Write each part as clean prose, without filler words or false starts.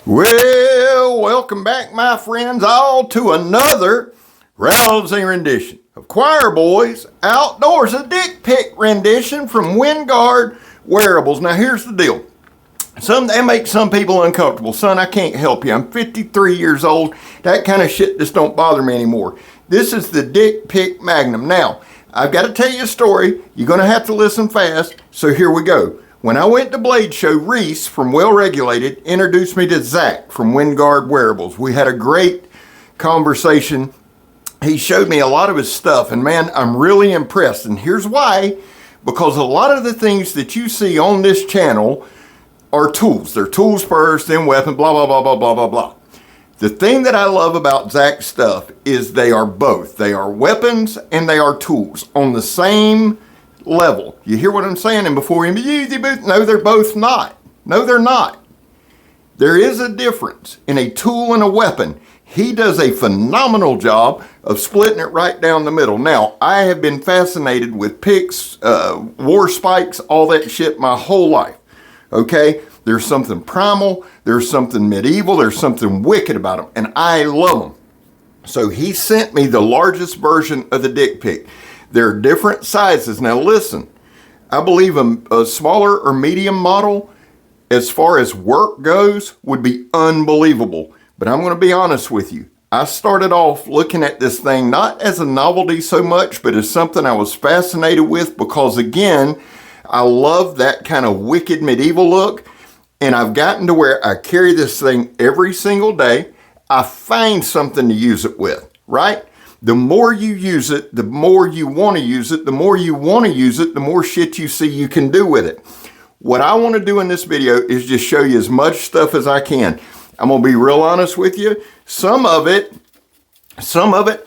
Well, welcome back, my friends, all to another rousing rendition of Choir Boys Outdoors, a Dickpick rendition from Wingard Wearables. Now, here's the deal. They make some people uncomfortable. Son, I can't help you. I'm 53 years old. That kind of shit just don't bother me anymore. This is the Dickpick Magnum. Now, I've got to tell you a story. You're going to have to listen fast, so here we go. When I went to Blade Show, Reese from Well Regulated introduced me to Zach from Wingard Wearables. We had a great conversation. He showed me a lot of his stuff, and man, I'm really impressed. And here's why. Because a lot of the things that you see on this channel are tools. They're tools first, then weapon, blah, blah, blah, blah, blah, blah, blah. The thing that I love about Zach's stuff is they are both. They are weapons and they are tools on the same level. You hear what I'm saying? And before you no, they're both not. No, they're not. There is a difference in a tool and a weapon. He does a phenomenal job of splitting it right down the middle. Now, I have been fascinated with picks, war spikes, all that shit my whole life. Okay? There's something primal, there's something medieval, there's something wicked about them, and I love them. So he sent me the largest version of the Dickpick. There are different sizes. Now listen, I believe a smaller or medium model, as far as work goes, would be unbelievable. But I'm going to be honest with you. I started off looking at this thing not as a novelty so much, but as something I was fascinated with because, again, I love that kind of wicked medieval look. And I've gotten to where I carry this thing every single day. I find something to use it with, right? The more you use it, the more you want to use it. The more you want to use it, the more shit you see you can do with it. What I want to do in this video is just show you as much stuff as I can. I'm going to be real honest with you. Some of it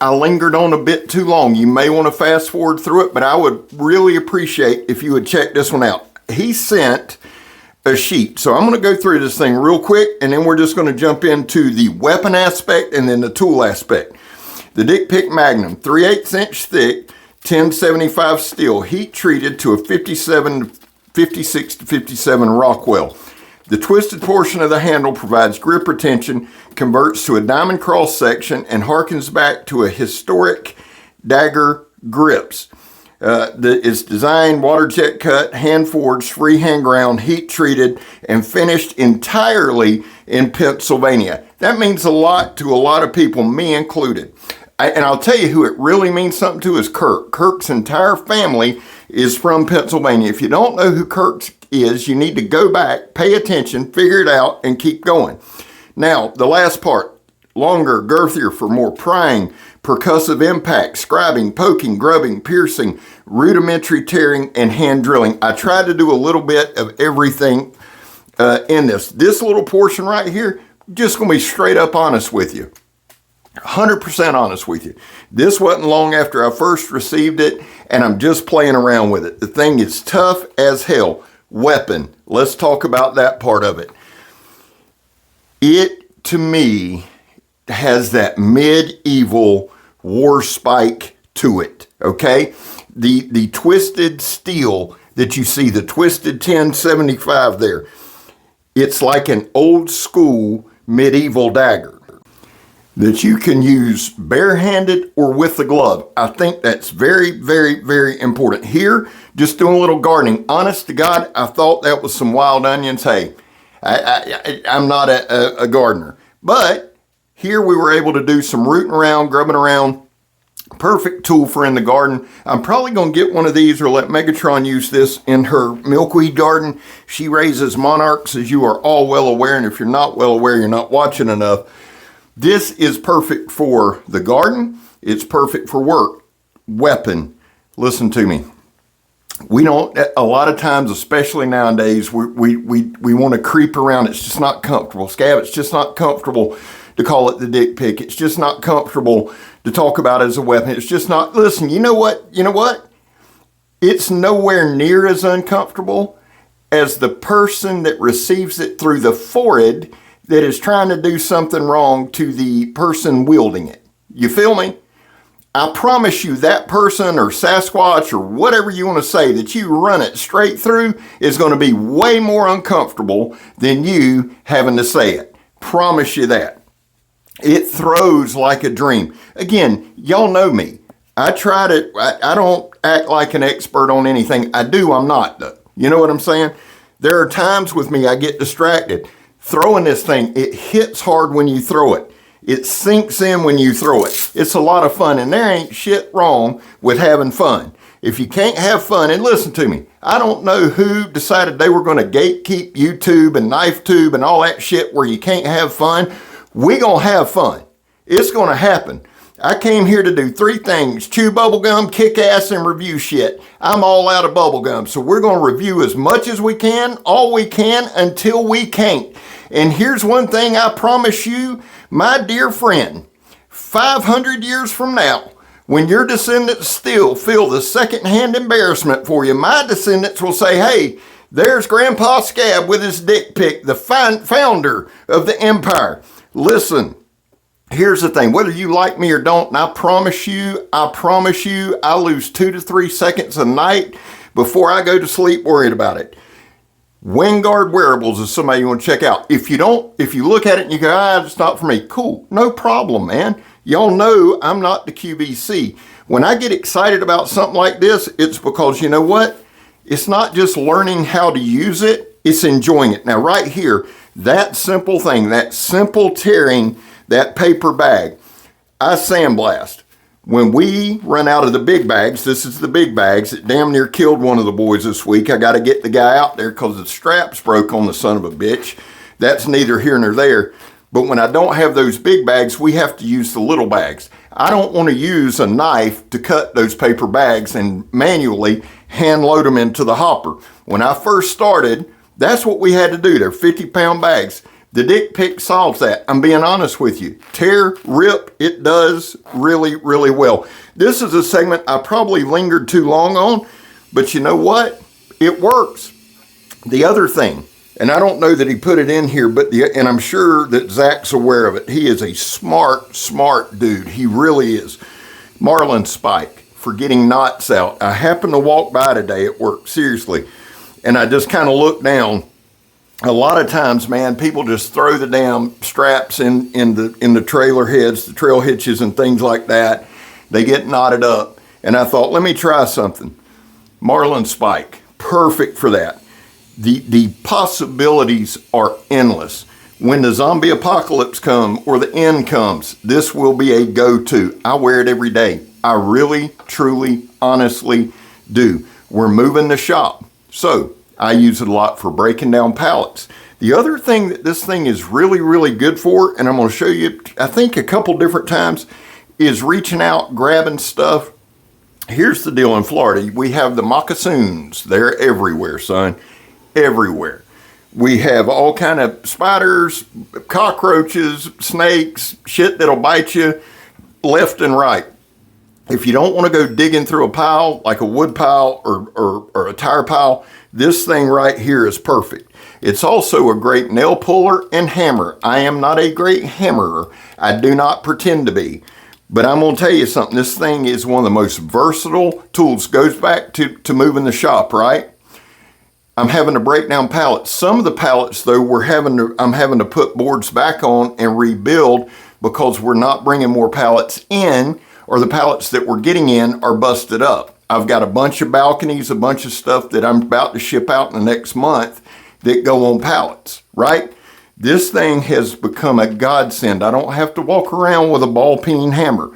I lingered on a bit too long. You may want to fast forward through it, but I would really appreciate if you would check this one out. He sent a sheet. So I'm going to go through this thing real quick, and then we're just going to jump into the weapon aspect and then the tool aspect. The Dickpick Magnum, 3/8 inch thick, 1075 steel, heat treated to a 56 to 57 Rockwell. The twisted portion of the handle provides grip retention, converts to a diamond cross section, and harkens back to a historic dagger grips. It's designed, water jet cut, hand forged, freehand ground, heat treated, and finished entirely in Pennsylvania. That means a lot to a lot of people, me included. And I'll tell you who it really means something to is Kirk. Kirk's entire family is from Pennsylvania. If you don't know who Kirk is, you need to go back, pay attention, figure it out, and keep going. Now, the last part, longer, girthier for more prying, percussive impact, scribing, poking, grubbing, piercing, rudimentary tearing, and hand drilling. I tried to do a little bit of everything in this. This little portion right here, just going to be straight up honest with you. 100% honest with you. This wasn't long after I first received it, and I'm just playing around with it. The thing is tough as hell. Weapon. Let's talk about that part of it. It, to me, has that medieval war spike to it, okay? The twisted steel that you see, the twisted 1075 there, it's like an old school medieval dagger that you can use barehanded or with the glove. I think that's very, very, very important. Here, just doing a little gardening. Honest to God, I thought that was some wild onions. Hey, I'm not a gardener. But here we were able to do some rooting around, grubbing around. Perfect tool for in the garden. I'm probably going to get one of these or let Megatron use this in her milkweed garden. She raises monarchs, as you are all well aware. And if you're not well aware, you're not watching enough. This is perfect for the garden. It's perfect for work. Weapon. Listen to me. We don't, a lot of times, especially nowadays, we want to creep around. It's just not comfortable. Scab, it's just not comfortable to call it the Dickpick. It's just not comfortable to talk about it as a weapon. It's just not, listen, you know what? It's nowhere near as uncomfortable as the person that receives it through the forehead that is trying to do something wrong to the person wielding it. You feel me? I promise you that person or Sasquatch or whatever you want to say that you run it straight through is going to be way more uncomfortable than you having to say it. Promise you that. It throws like a dream. Again, y'all know me. I don't act like an expert on anything. I do, I'm not though. You know what I'm saying? There are times with me I get distracted. Throwing this thing, it hits hard when you throw it. It sinks in when you throw it. It's a lot of fun, and there ain't shit wrong with having fun. If you can't have fun, and listen to me, I don't know who decided they were going to gatekeep YouTube and KnifeTube and all that shit where you can't have fun. We gonna have fun. It's gonna happen. I came here to do 3 things: chew bubblegum, kick ass, and review shit. I'm all out of bubblegum, so we're gonna review as much as we can, all we can, until we can't. And here's one thing I promise you, my dear friend, 500 years from now, when your descendants still feel the secondhand embarrassment for you, my descendants will say, hey, there's Grandpa Scab with his Dickpick, the founder of the empire. Listen, here's the thing, whether you like me or don't, and I promise you, I lose 2 to 3 seconds a night before I go to sleep worried about it. Wingard Wearables is somebody you want to check out. If you look at it and you go, it's not for me, cool, no problem, man. Y'all know I'm not the QVC. When I get excited about something like this, it's because, you know what? It's not just learning how to use it, it's enjoying it. Now right here, that simple thing, that simple tearing that paper bag, I sandblast. When we run out of the big bags, this is the big bags, it damn near killed one of the boys this week. I got to get the guy out there because the straps broke on the son of a bitch. That's neither here nor there. But when I don't have those big bags, we have to use the little bags. I don't want to use a knife to cut those paper bags and manually hand load them into the hopper. When I first started, that's what we had to do. They're 50-pound bags. The Dickpick solves that. I'm being honest with you. Tear, rip, it does really, really well. This is a segment I probably lingered too long on, but you know what? It works. The other thing, and I don't know that he put it in here, and I'm sure that Zach's aware of it. He is a smart dude. He really is. Marlin spike for getting knots out. I happened to walk by today at work, seriously, and I just kind of looked down. A lot of times, man, people just throw the damn straps in the trailer heads, the trail hitches and things like that. They get knotted up. And I thought, let me try something. Marlin spike, perfect for that. The possibilities are endless. When the zombie apocalypse comes or the end comes, this will be a go-to. I wear it every day. I really, truly, honestly do. We're moving the shop. So I use it a lot for breaking down pallets. The other thing that this thing is really, really good for, and I'm going to show you, I think a couple different times, is reaching out, grabbing stuff. Here's the deal in Florida. We have the moccasins. They're everywhere, son. Everywhere. We have all kind of spiders, cockroaches, snakes, shit that'll bite you left and right. If you don't want to go digging through a pile, like a wood pile or a tire pile, this thing right here is perfect. It's also a great nail puller and hammer. I am not a great hammerer. I do not pretend to be. But I'm going to tell you something. This thing is one of the most versatile tools. Goes back to moving the shop, right? I'm having to break down pallets. Some of the pallets, though, I'm having to put boards back on and rebuild because we're not bringing more pallets in, or the pallets that we're getting in are busted up. I've got a bunch of balconies, a bunch of stuff that I'm about to ship out in the next month that go on pallets, right? This thing has become a godsend. I don't have to walk around with a ball peen hammer.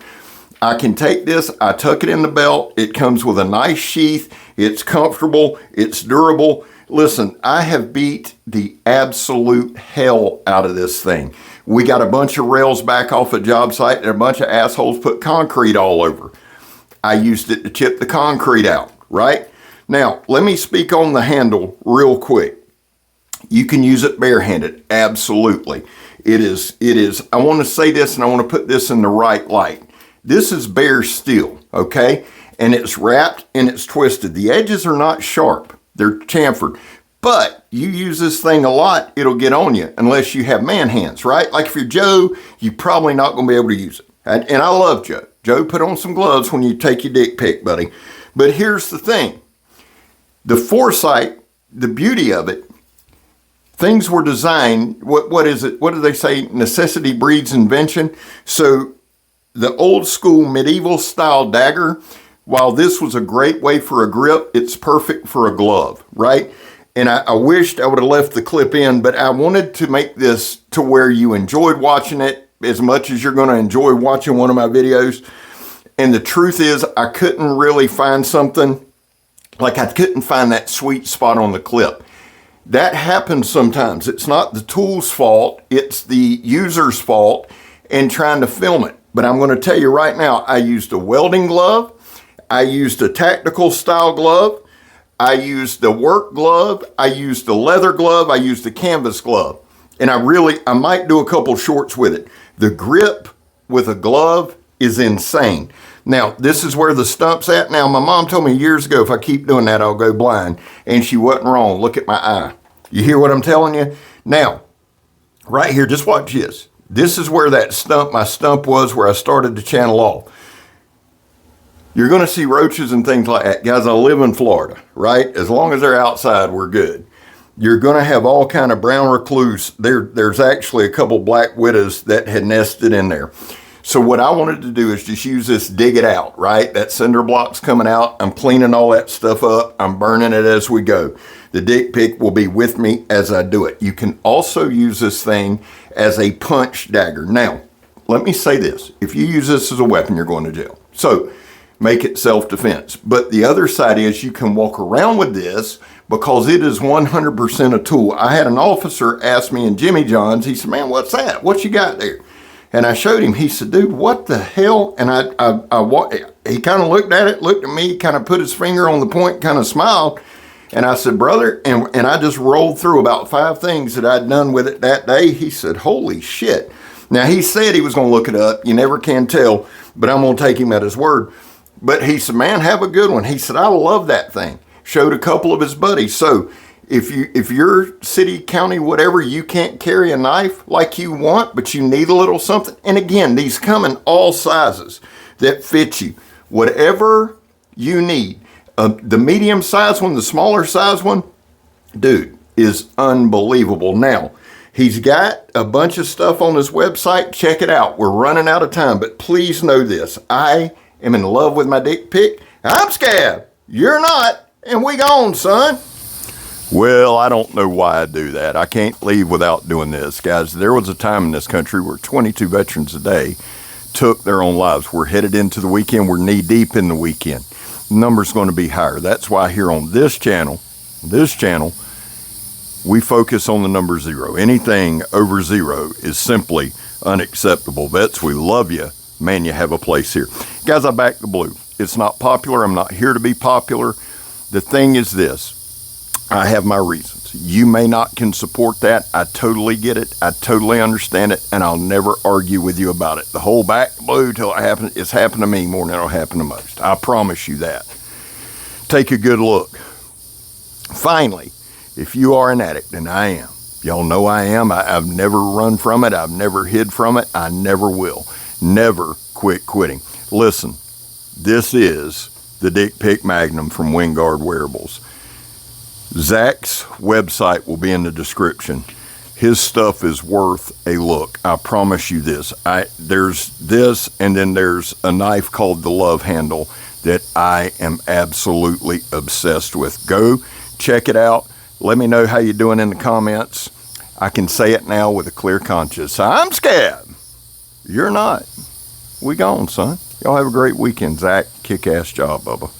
I can take this, I tuck it in the belt. It comes with a nice sheath. It's comfortable. It's durable. Listen, I have beat the absolute hell out of this thing. We got a bunch of rails back off a job site and a bunch of assholes put concrete all over. I used it to chip the concrete out, right? Now, let me speak on the handle real quick. You can use it barehanded, absolutely. It is, I want to say this and I want to put this in the right light. This is bare steel, okay? And it's wrapped and it's twisted. The edges are not sharp, they're chamfered. But you use this thing a lot, it'll get on you unless you have man hands, right? Like if you're Joe, you're probably not going to be able to use it. And I love Joe. Joe, put on some gloves when you take your Dickpick, buddy. But here's the thing. The foresight, the beauty of it, things were designed, what is it? What do they say? Necessity breeds invention. So the old school medieval style dagger, while this was a great way for a grip, it's perfect for a glove, right? And I wished I would have left the clip in, but I wanted to make this to where you enjoyed watching it as much as you're going to enjoy watching one of my videos. And the truth is, I couldn't really find something, like I couldn't find that sweet spot on the clip. That happens sometimes. It's not the tool's fault, it's the user's fault in trying to film it. But I'm going to tell you right now, I used a welding glove, I used a tactical style glove, I used the work glove, I used the leather glove, I used the canvas glove. And I might do a couple shorts with it. The grip with a glove is insane. Now, this is where the stump's at. Now, my mom told me years ago, if I keep doing that, I'll go blind. And she wasn't wrong. Look at my eye. You hear what I'm telling you? Now, right here, just watch this. This is where that stump, my stump was, where I started to channel off. You're going to see roaches and things like that. Guys, I live in Florida, right? As long as they're outside, we're good. You're going to have all kind of brown recluse. There's actually a couple black widows that had nested in there. So what I wanted to do is just use this, dig it out, right? That cinder block's coming out. I'm cleaning all that stuff up. I'm burning it as we go. The Dickpick will be with me as I do it. You can also use this thing as a punch dagger. Now, let me say this. If you use this as a weapon, you're going to jail. So make it self-defense. But the other side is you can walk around with this because it is 100% a tool. I had an officer ask me in Jimmy John's, he said, man, what's that? What you got there? And I showed him. He said, dude, what the hell? And he kind of looked at it, looked at me, kind of put his finger on the point, kind of smiled. And I said, brother, and I just rolled through about 5 things that I'd done with it that day. He said, holy shit. Now, he said he was going to look it up. You never can tell, but I'm going to take him at his word. But he said, man, have a good one. He said, I love that thing. Showed a couple of his buddies. So if your city, county, whatever, you can't carry a knife like you want, but you need a little something. And again, these come in all sizes that fit you. Whatever you need. The medium size one, the smaller size one, dude, is unbelievable. Now, he's got a bunch of stuff on his website. Check it out. We're running out of time, but please know this. I am in love with my Dickpick. I'm scared. You're not. And we gone, son. Well, I don't know why I do that. I can't leave without doing this. Guys, there was a time in this country where 22 veterans a day took their own lives. We're headed into the weekend. We're knee deep in the weekend. The number's going to be higher. That's why here on this channel, we focus on the number 0. Anything over 0 is simply unacceptable. Vets, we love you. Man, you have a place here. Guys, I back the blue. It's not popular. I'm not here to be popular. The thing is this. I have my reasons. You may not can support that. I totally get it. I totally understand it. And I'll never argue with you about it. The whole back blue till it happens, it's happened to me more than it'll happen to most. I promise you that. Take a good look. Finally, if you are an addict, and I am, y'all know I am. I've never run from it. I've never hid from it. I never will. Never quit quitting. Listen, this is the Dickpick Magnum from Wingard Wearables. Zach's website will be in the description. His stuff is worth a look. I promise you this. There's this, and then there's a knife called the Love Handle that I am absolutely obsessed with. Go check it out. Let me know how you're doing in the comments. I can say it now with a clear conscience. I'm scared. You're not. We gone, son. Y'all have a great weekend. Zach, kick-ass job, Bubba.